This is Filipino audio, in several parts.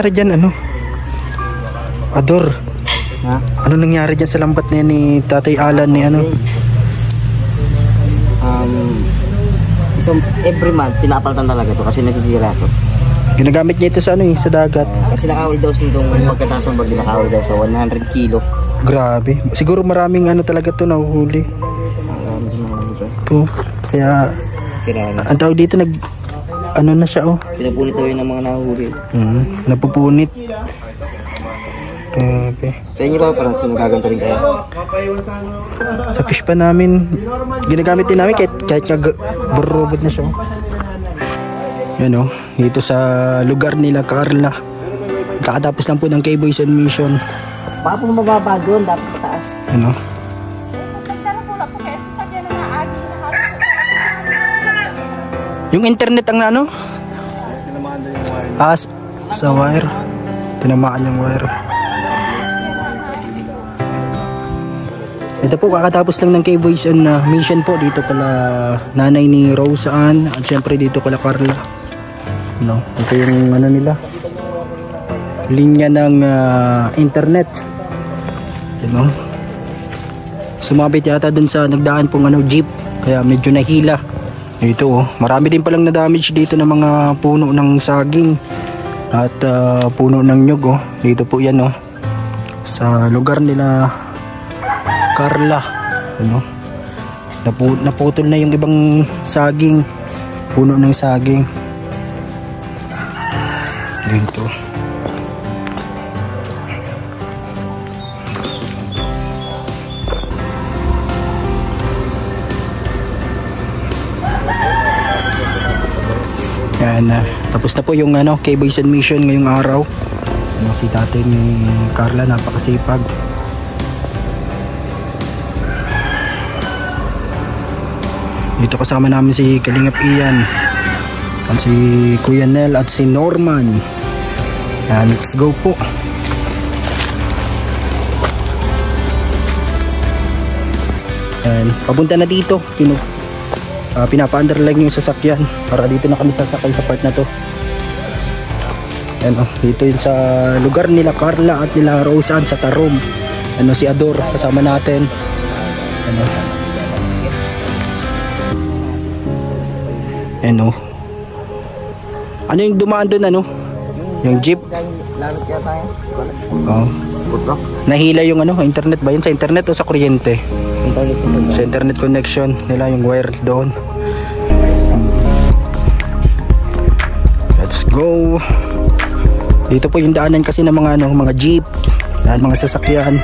nangyari dyan, ano? Ador. Ha? Ano nangyari dyan sa lambat na yan ni Tatay Alan ni ano? Every month, pinapalitan talaga to kasi nasisira to. Ginagamit niya ito sa ano eh, sa dagat. Kasi nakahuli daw nitong pagkataas ng bag, nakahuli daw sa 100 kilo. Grabe. Siguro maraming ano talaga to nahuhuli. Po. Kaya, Sira na. ang tawag dito ano na siya oh. Pinapunit daw yun ng mga nahuhuli. Napupunit. Grabe. Sa inyo ba parang sinugaganto rin kaya? Sa fish pa namin, ginagamit din namin kahit robot na siya. Yan oh, dito sa lugar nila Carla. Kakatapos lang po ng K-Boys on Mission. Baka po mababa doon, dapat pataas. Ano? Yung internet ang ano? Sa wire. Tinamaan yung wire. Ito po, kakatapos lang ng K-Boys on Mission po. Dito pala nanay ni Rose Ann. At syempre dito pala Carla. No, ito yung ano nila. Linya ng internet. Diba? Sumabit yata dun sa nagdaan pong jeep. Kaya medyo nahila. Ito oh, marami din palang na-damage dito ng mga puno ng saging. At puno ng nyug oh. Dito po yan oh. Sa lugar nila Carla, ano? Naputol na yung ibang saging, puno ng saging. Dito. Yan, tapos na po yung K-Boys on Mission ngayong araw. Si tatay ni Carla napakasipag. Dito kasama namin si Kalingap Ian, at si Kuya Nel at si Norman. Yan, let's go po. Yan, papunta na dito. Pinapa-underline yung sasakyan para dito na kami sasakay sa part na to. Yan, dito yun sa lugar nila Carla at nila Roseanne sa Tarom. Si Ador kasama natin. Ano yung dumaan doon yung jeep? Oh. Nahila yung internet ba yun? Sa internet o sa kuryente? Sa internet connection nila yung wire doon. Let's go. Dito po yung daanan kasi ng mga jeep, mga sasakyan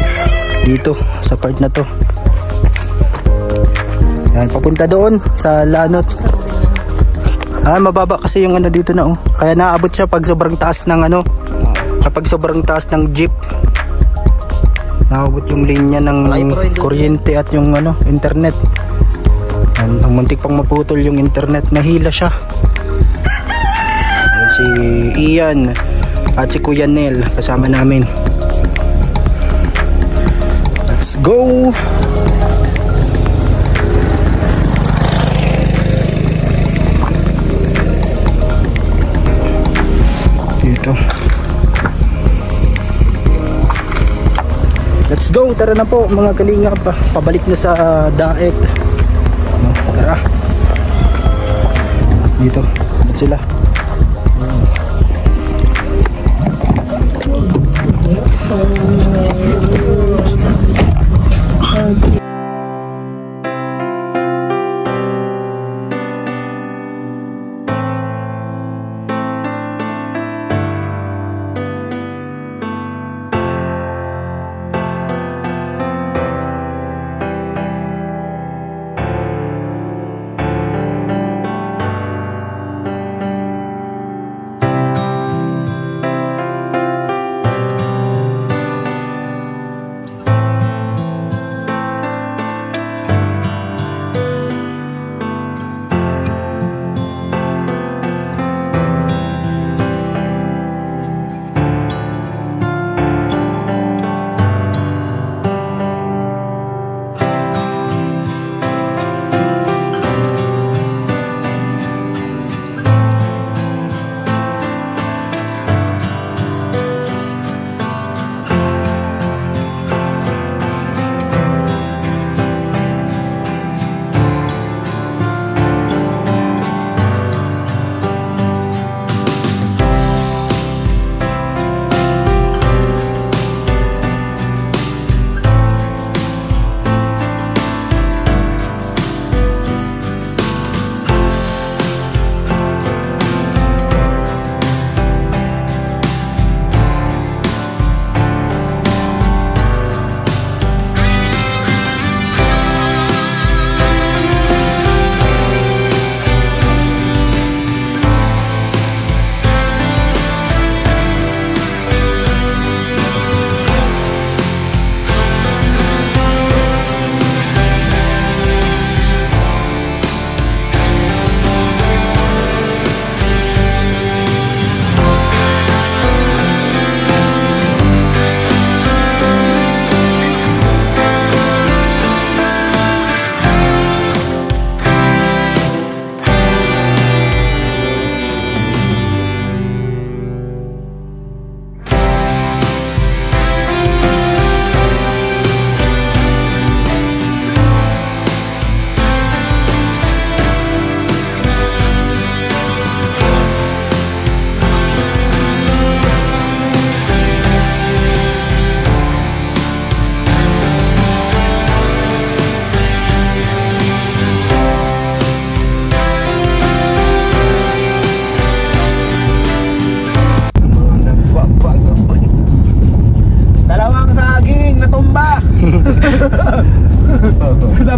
dito sa part na to. Yan, papunta doon sa Lanot. Mababa kasi yung dito na kaya naabot siya pag sobrang taas ng kapag sobrang taas ng jeep. Naabot yung linya ng kuryente at yung internet. Ang muntik pang maputol yung internet, nahila siya. Ayan, si Ian at si Kuya Nel kasama namin. Let's go. Let's go, tara na po mga kalingap, pabalik na sa daet. Tara. Dito, ba't sila?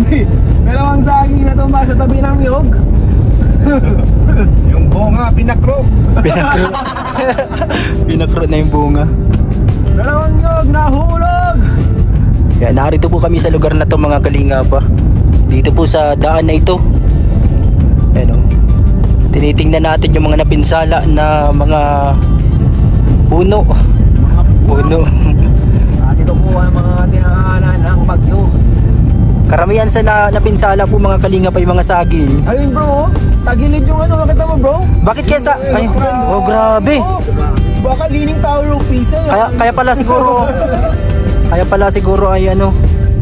tabi. Dalawang saging na tumba sa tabi ng niyog. Yung bunga, pinakro. Pinakro na yung bunga. Dalawang niyog nahulog. Yan, narito po kami sa lugar na to mga kalinga pa. Dito po sa daan na ito. Ayan, oh. Tinitingnan natin yung mga napinsala na mga puno. Puno. Dito po ang mga dinaanan ng bagyo. Karamihan sa napinsala po mga kalinga pa yung mga saging. Ayun bro, tagilid yung ano, makita mo bro? Bakit kaya sa... Ay, oh grabe. Baka leaning tower of Pisa. Kaya pala siguro... Kaya pala siguro ay ano...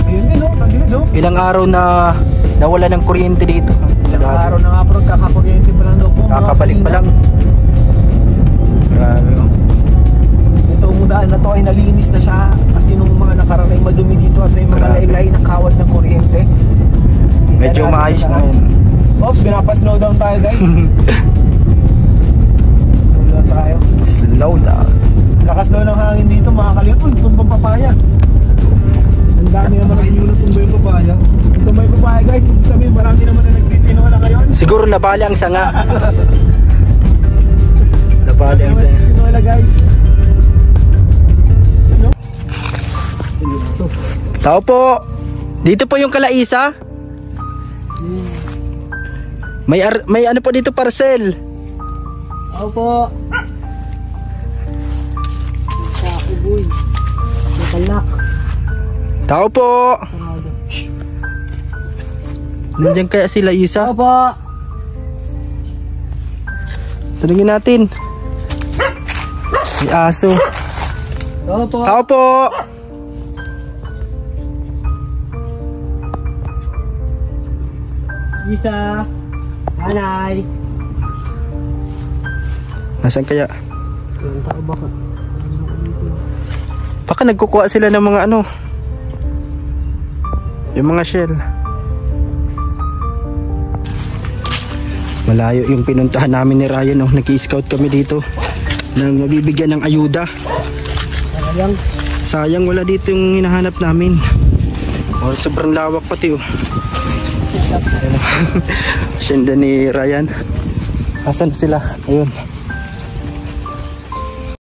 Ayun din oh, tagilid oh. Ilang araw na nawala ng kuryente dito. Ilang araw na nga bro, kakakuryente pa lang daw po. Kakabalik pa lang. Grabe oh. Itong daan na to ay nalinis na siya kasi nung mga nakaraan ay madumi dito at may mga Grabe. laylay na kawad ng kuryente. Medyo maayos na yun. Ops, pinapa-slow down tayo guys. Slow down tayo. Slow down. Lakas daw ng hangin dito mga kalimut. Uy, tumbang papaya. Ang dami naman ng Ayun na tumbay yung papaya. tumbay papaya guys. Ibig sabihin marami naman na nagtitinola ngayon. Siguro nabali ang sanga. Nabali ang sanga. Tinola guys. Ano? Tao po. Dito po yung kalaisa. May ano po dito parcel. Opo. Kakuboy. Nakalak. Tao po. Nandiyan kaya sila Isa? Opo. Tanungin natin. May aso. Opo. Tao po. Isa. Anay. Nasaan kaya? Yung tao baka. Baka nagkukuha sila ng mga ano. Yung mga shell. Malayo yung pinuntahan namin ni Ryan. Oh. Nag-i-scout kami dito. Nang mabibigyan ng ayuda. Talagang. Sayang wala dito yung hinahanap namin. Oh, sobrang lawak pati oh. Ayan, oh. Asyenda ni Ryan. Asan sila? Ayun.